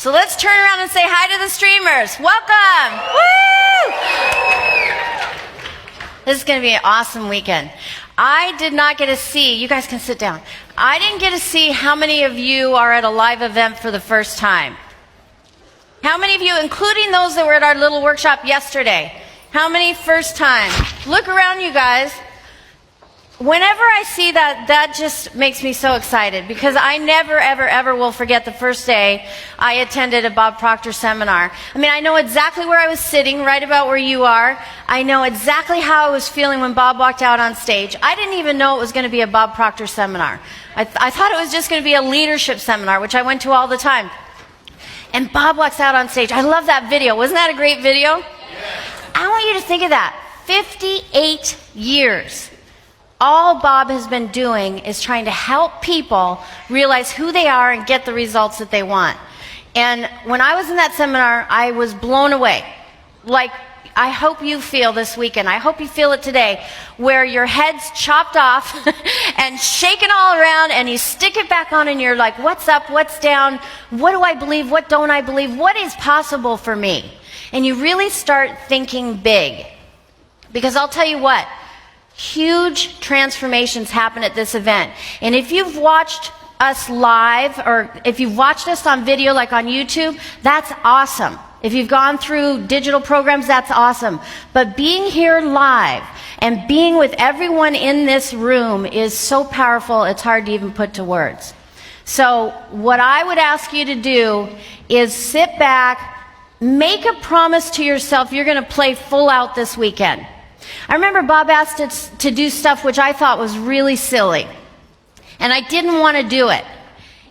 So let's turn around and say hi to the streamers. Welcome. Woo! This is going to be an awesome weekend. I did not get to see, you guys can sit down. I didn't get to see how many of you are at a live event for the first time. How many of you, including those that were at our little workshop yesterday, how many first time? Look around, you guys. Whenever I see that, that just makes me so excited because I never, ever, ever will forget the first day I attended a Bob Proctor seminar. I mean, I know exactly where I was sitting, right about where you are. I know exactly how I was feeling when Bob walked out on stage. I didn't even know it was going to be a Bob Proctor seminar. I thought it was just going to be a leadership seminar, which I went to all the time. And Bob walks out on stage. I love that video. Wasn't that a great video? Yes. I want you to think of that. 58 years. All Bob has been doing is trying to help people realize who they are and get the results that they want. And when I was in that seminar, I was blown away. Like, I hope you feel this weekend. I hope you feel it today, where your head's chopped off and shaken all around, and you stick it back on, and you're like, what's up, what's down, what do I believe, what don't I believe, what is possible for me? And you really start thinking big. Because I'll tell you what, huge transformations happen at this event. And if you've watched us live, or if you've watched us on video like on YouTube, that's awesome. If you've gone through digital programs, that's awesome. But being here live and being with everyone in this room is so powerful, it's hard to even put to words. So what I would ask you to do is sit back, make a promise to yourself you're going to play full out this weekend. I remember Bob asked us to do stuff which I thought was really silly. And I didn't want to do it.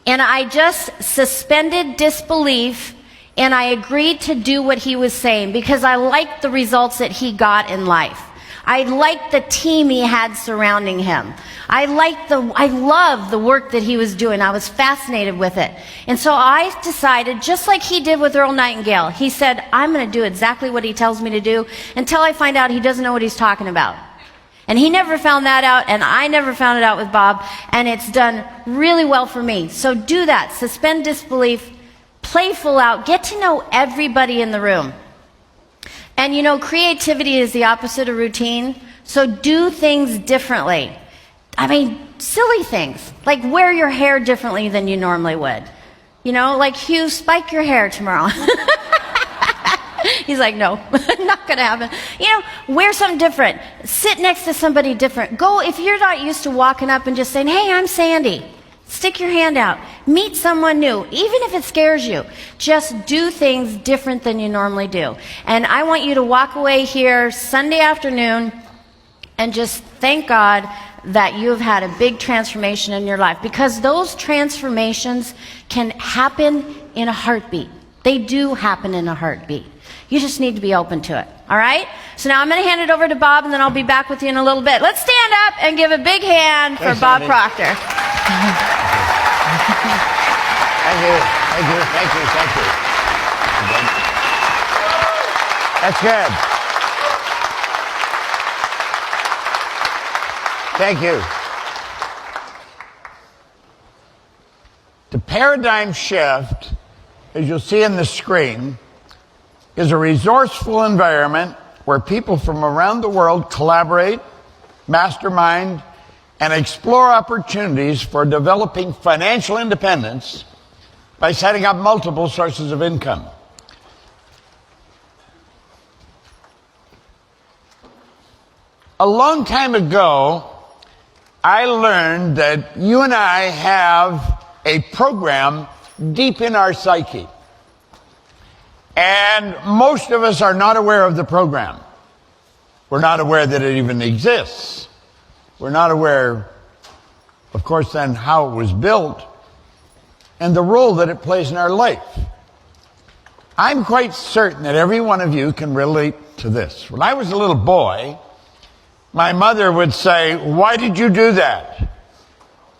And I just suspended disbelief, and I agreed to do what he was saying because I liked the results that he got in life. I liked the team he had surrounding him. I loved the work that he was doing. I was fascinated with it. And so I decided, just like he did with Earl Nightingale, he said, I'm going to do exactly what he tells me to do until I find out he doesn't know what he's talking about. And he never found that out, and I never found it out with Bob, and it's done really well for me. So do that. Suspend disbelief. Play full out. Get to know everybody in the room. And you know, creativity is the opposite of routine. So do things differently. I mean, silly things. Like wear your hair differently than you normally would. You know, like Hugh, spike your hair tomorrow. He's like, no, not going to happen. You know, wear something different. Sit next to somebody different. Go, if you're not used to walking up and just saying, hey, I'm Sandy. Stick your hand out. Meet someone new. Even if it scares you, just do things different than you normally do. And I want you to walk away here Sunday afternoon and just thank God that you've had a big transformation in your life, because those transformations can happen in a heartbeat. They do happen in a heartbeat. You just need to be open to it. All right? So now I'm going to hand it over to Bob, and then I'll be back with you in a little bit. Let's stand up and give a big hand for Bob Proctor. Thank you. Thank you. Thank you. Thank you. That's good. Thank you. The paradigm shift, as you'll see on the screen, is a resourceful environment where people from around the world collaborate, mastermind, and explore opportunities for developing financial independence by setting up multiple sources of income. A long time ago, I learned that you and I have a program deep in our psyche. And most of us are not aware of the program. We're not aware that it even exists. We're not aware, of course, then how it was built and the role that it plays in our life. I'm quite certain that every one of you can relate to this. When I was a little boy, my mother would say, "Why did you do that?"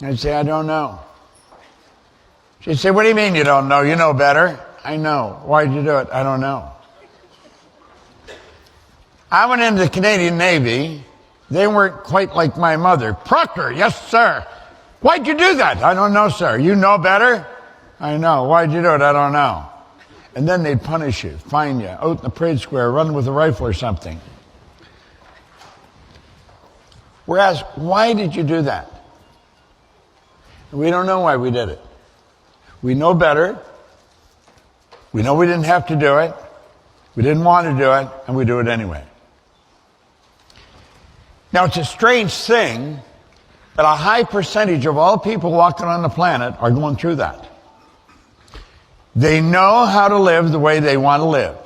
I'd say, "I don't know." She'd say, "What do you mean you don't know? You know better." "I know." "Why did you do it?" "I don't know." I went into the Canadian Navy. They weren't quite like my mother. "Proctor." "Yes, sir." "Why'd you do that?" "I don't know, sir." "You know better?" "I know." "Why'd you do it?" "I don't know." And then they'd punish you, fine you, out in the parade square, run with a rifle or something. Whereas, why did you do that? We don't know why we did it. We know better. We know we didn't have to do it. We didn't want to do it, and we do it anyway. Now, it's a strange thing that a high percentage of all people walking on the planet are going through that. They know how to live the way they want to live.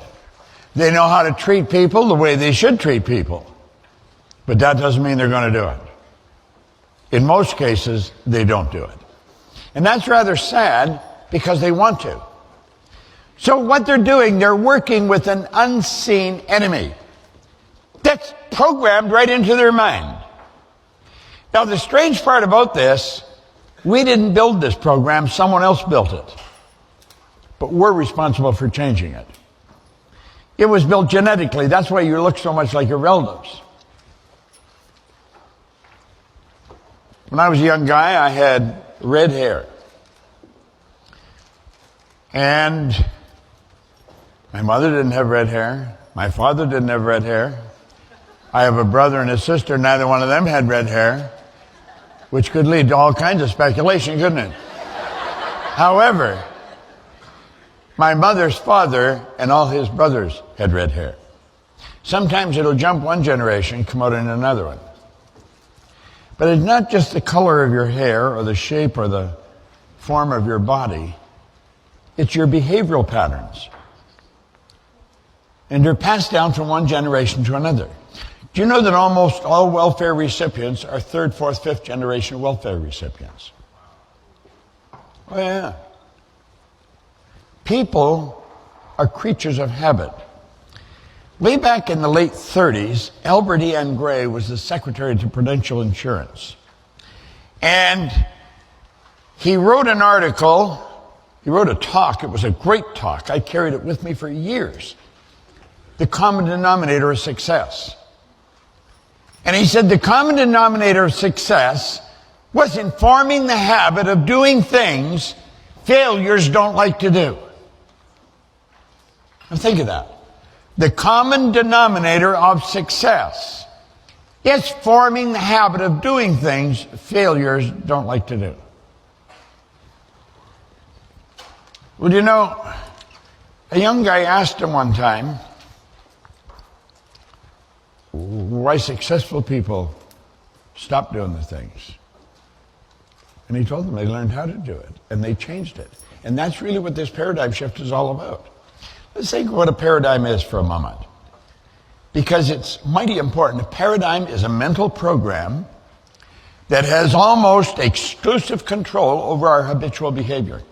They know how to treat people the way they should treat people. But that doesn't mean they're going to do it. In most cases, they don't do it. And that's rather sad because they want to. So what they're doing, they're working with an unseen enemy that's programmed right into their mind. Now, the strange part about this, we didn't build this program, someone else built it. But we're responsible for changing it. It was built genetically. That's why you look so much like your relatives. When I was a young guy, I had red hair. And my mother didn't have red hair. My father didn't have red hair. I have a brother and a sister. Neither one of them had red hair, which could lead to all kinds of speculation, couldn't it? However, my mother's father and all his brothers had red hair. Sometimes it'll jump one generation, come out in another one. But it's not just the color of your hair or the shape or the form of your body. It's your behavioral patterns. And they're passed down from one generation to another. Do you know that almost all welfare recipients are third, fourth, fifth generation welfare recipients? Oh, yeah. People are creatures of habit. Way back in the late 30s, Albert E. N. Gray was the Secretary to Prudential Insurance. And he wrote an article, he wrote a talk, it was a great talk, I carried it with me for years. The common denominator of success. And he said the common denominator of success was in forming the habit of doing things failures don't like to do. Now think of that. The common denominator of success is forming the habit of doing things failures don't like to do. Well, you know, a young guy asked him one time why successful people stop doing the things. And he told them they learned how to do it, and they changed it. And that's really what this paradigm shift is all about. Let's think of what a paradigm is for a moment, because it's mighty important. A paradigm is a mental program that has almost exclusive control over our habitual behavior.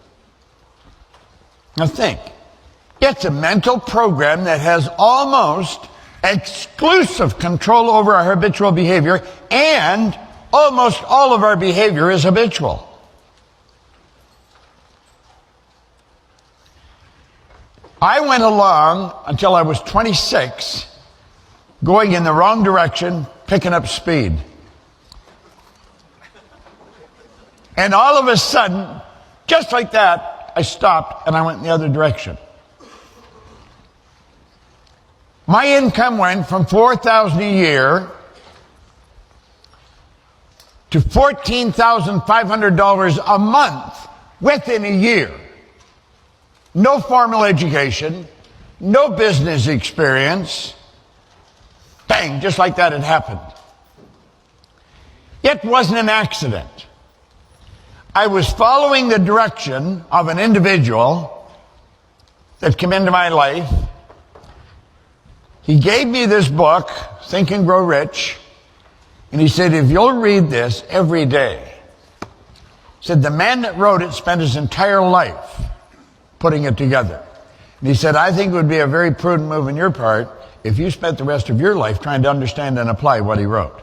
Now think, it's a mental program that has almost exclusive control over our habitual behavior, and almost all of our behavior is habitual. I went along until I was 26, going in the wrong direction, picking up speed. And all of a sudden, just like that, I stopped and I went in the other direction. My income went from $4,000 a year to $14,500 a month within a year. No formal education, no business experience. Bang, just like that it happened. It wasn't an accident. I was following the direction of an individual that came into my life. He gave me this book, Think and Grow Rich, and he said, if you'll read this every day, he said, the man that wrote it spent his entire life putting it together. And he said, I think it would be a very prudent move on your part if you spent the rest of your life trying to understand and apply what he wrote.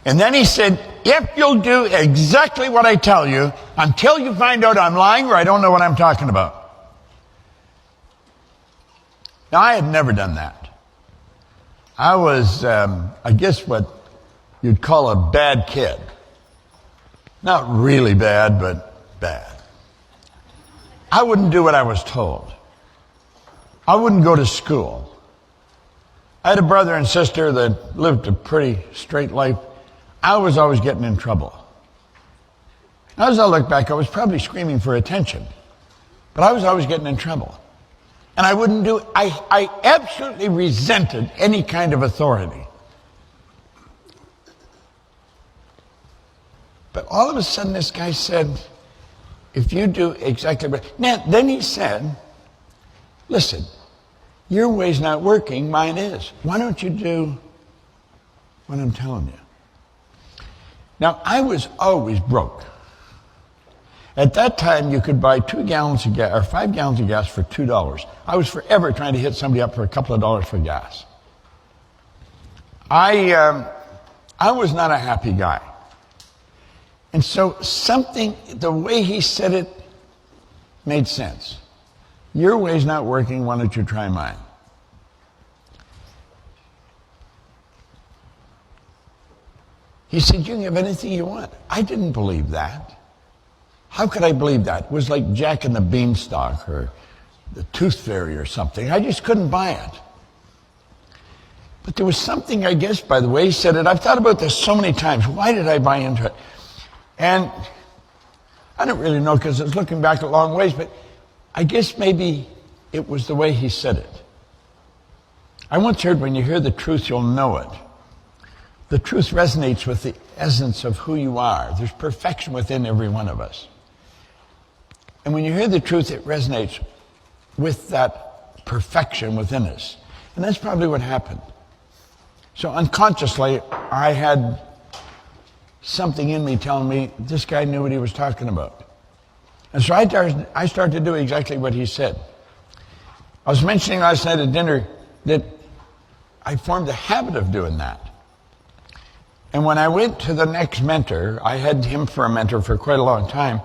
And then he said, if you'll do exactly what I tell you, until you find out I'm lying or I don't know what I'm talking about. Now, I had never done that. I was, I guess what you'd call a bad kid. Not really bad, but bad. I wouldn't do what I was told. I wouldn't go to school. I had a brother and sister that lived a pretty straight life. I was always getting in trouble. Now, as I look back, I was probably screaming for attention, but I was always getting in trouble. And I wouldn't do it. I absolutely resented any kind of authority. But all of a sudden, this guy said, if you do exactly what... Now, then he said, listen, your way's not working, mine is. Why don't you do what I'm telling you? Now, I was always broke. At that time, you could buy 2 gallons of gas, or 5 gallons of gas for $2. I was forever trying to hit somebody up for a couple of dollars for gas. I was not a happy guy. And so the way he said it made sense. Your way's not working, why don't you try mine? He said, you can have anything you want. I didn't believe that. How could I believe that? It was like Jack and the Beanstalk or the Tooth Fairy or something. I just couldn't buy it. But there was something, I guess, by the way he said it. I've thought about this so many times. Why did I buy into it? And I don't really know because it's looking back a long ways, but I guess maybe it was the way he said it. I once heard, when you hear the truth, you'll know it. The truth resonates with the essence of who you are. There's perfection within every one of us. And when you hear the truth, it resonates with that perfection within us. And that's probably what happened. So unconsciously, I had something in me telling me this guy knew what he was talking about. And so I started to do exactly what he said. I was mentioning last night at dinner that I formed a habit of doing that. And when I went to the next mentor, I had him for a mentor for quite a long time.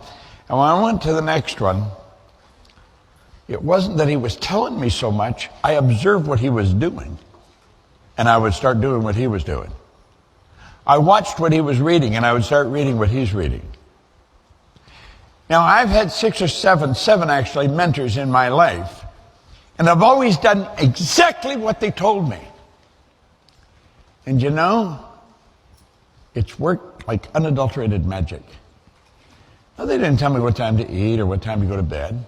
And when I went to the next one, it wasn't that he was telling me so much. I observed what he was doing, and I would start doing what he was doing. I watched what he was reading, and I would start reading what he's reading. Now, I've had 6 or 7 actually, mentors in my life, and I've always done exactly what they told me. And you know, it's worked like unadulterated magic. Now, they didn't tell me what time to eat or what time to go to bed,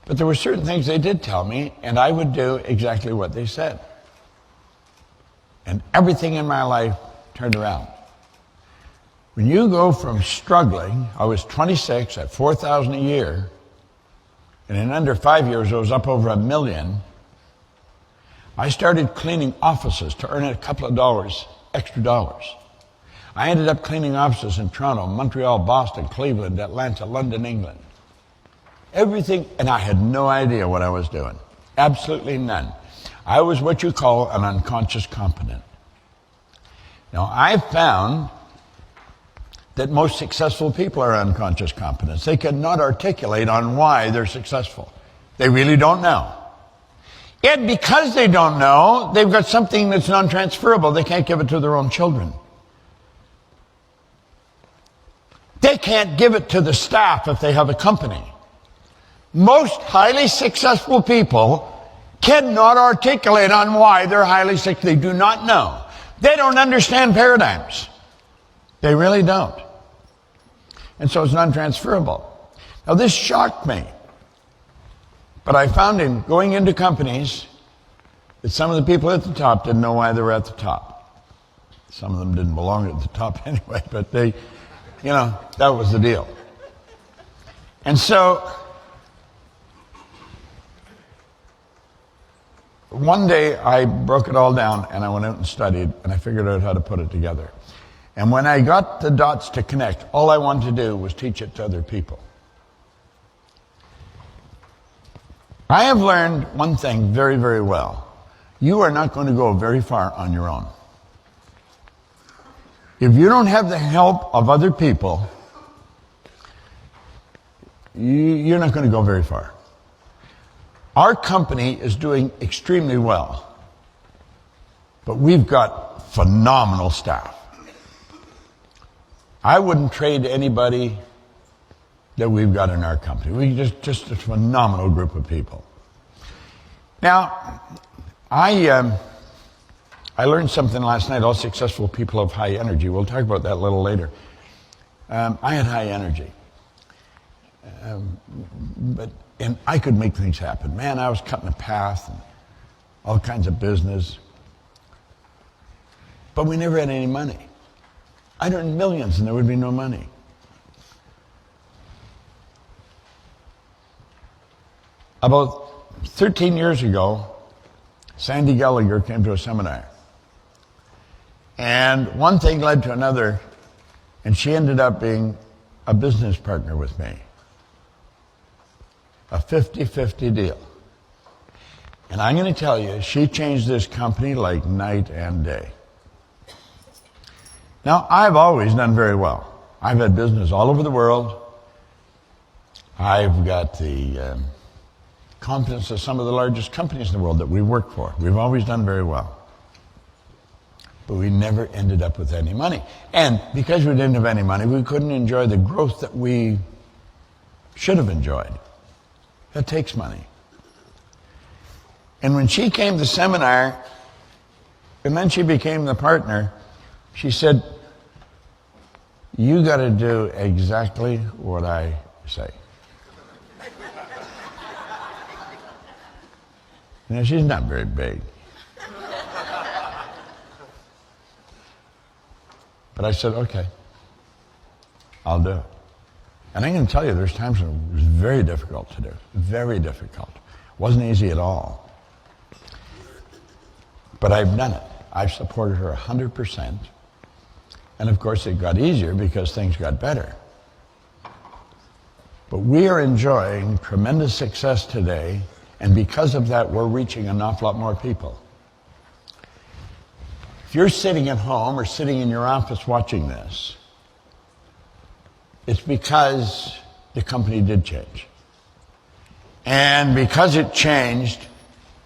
but there were certain things they did tell me, and I would do exactly what they said. And everything in my life turned around. When you go from struggling, I was 26 at $4,000 a year, and in under 5 years I was up over $1 million. I started cleaning offices to earn a couple of dollars, extra dollars. I ended up cleaning offices in Toronto, Montreal, Boston, Cleveland, Atlanta, London, England. Everything, and I had no idea what I was doing. Absolutely none. I was what you call an unconscious competent. Now, I found that most successful people are unconscious competents. They cannot articulate on why they're successful. They really don't know. And because they don't know, they've got something that's non-transferable. They can't give it to their own children. They can't give it to the staff if they have a company. Most highly successful people cannot articulate on why they're highly successful. They do not know. They don't understand paradigms. They really don't. And so it's non-transferable. Now, this shocked me. But I found in going into companies that some of the people at the top didn't know why they were at the top. Some of them didn't belong at the top anyway, but they, you know, that was the deal. And so one day I broke it all down and I went out and studied and I figured out how to put it together. And when I got the dots to connect, all I wanted to do was teach it to other people. I have learned one thing very, very well. You are not going to go very far on your own. If you don't have the help of other people, you're not going to go very far. Our company is doing extremely well, but we've got phenomenal staff. I wouldn't trade anybody that we've got in our company. We just a phenomenal group of people. Now, I learned something last night. All successful people have high energy. We'll talk about that a little later. I had high energy. And I could make things happen. Man, I was cutting a path and all kinds of business. But we never had any money. I'd earn millions and there would be no money. About 13 years ago, Sandy Gallagher came to a seminar. And one thing led to another, and she ended up being a business partner with me. A 50-50 deal. And I'm going to tell you, she changed this company like night and day. Now, I've always done very well. I've had business all over the world. I've got the confidence of some of the largest companies in the world that we work for. We've always done very well. But we never ended up with any money. And because we didn't have any money, we couldn't enjoy the growth that we should have enjoyed. That takes money. And when she came to the seminar, and then she became the partner, she said, "You got to do exactly what I say." You know, she's not very big. But I said, okay, I'll do it. And I'm going to tell you, there's times when it was very difficult to do. Very difficult. It wasn't easy at all. But I've done it. I've supported her 100%. And of course, it got easier because things got better. But we are enjoying tremendous success today, and because of that, we're reaching an awful lot more people. If you're sitting at home or sitting in your office watching this, it's because the company did change. And because it changed,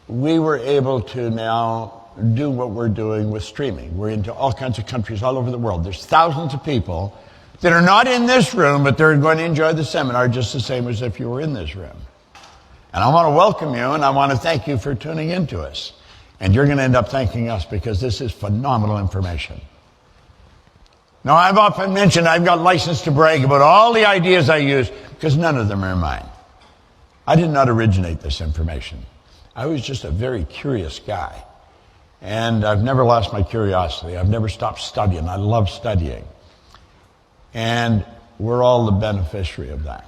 we were able to now do what we're doing with streaming. We're into all kinds of countries all over the world. There's thousands of people that are not in this room, but they're going to enjoy the seminar just the same as if you were in this room. And I want to welcome you, and I want to thank you for tuning in to us. And you're going to end up thanking us because this is phenomenal information. Now, I've often mentioned I've got license to brag about all the ideas I use because none of them are mine. I did not originate this information. I was just a very curious guy. And I've never lost my curiosity. I've never stopped studying. I love studying. And we're all the beneficiary of that.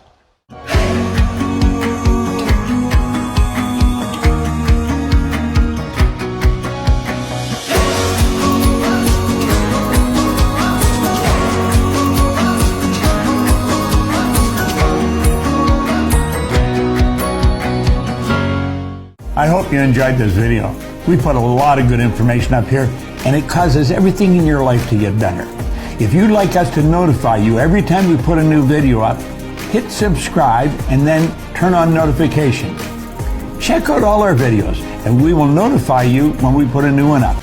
I hope you enjoyed this video. We put a lot of good information up here, and it causes everything in your life to get better. If you'd like us to notify you every time we put a new video up, hit subscribe and then turn on notifications. Check out all our videos, and we will notify you when we put a new one up.